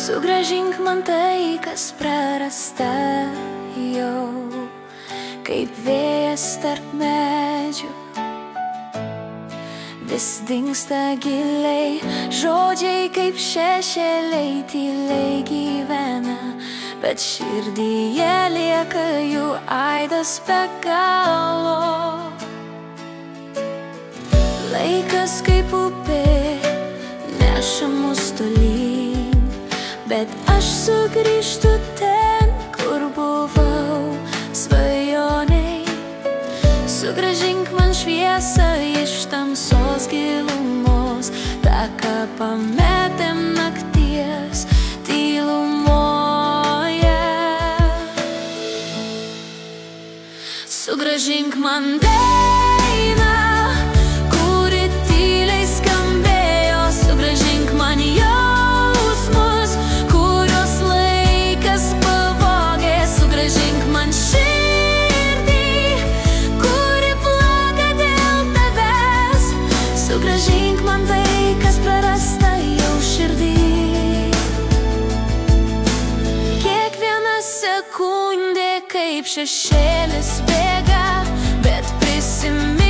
Sugrąžink man tai, kas prarasta jau, kaip vėjas tarp medžių. Vis dingsta giliai, žodžiai kaip šešėliai tyliai gyvena, bet širdyje lieka jų aidas be galo. Laikas kaip upė neša mus tolyn, bet aš sugrįžtu ten, kur buvau svajoniai. Sugrąžink man šviesą iš tamsos gilumos, tą, ką pametėm nakties tylumoje. Sugrąžink man dainą, kuri tyliai skambėjo. Sugrąžink man jausmus, kurios laikas pavogė. Sugrąžink man širdį, kuri plaka dėl tavęs. Sugrąžink man tai, kas prarasta jau širdį. Kiekviena sekundė kaip šešėlis bėga, bet prisimink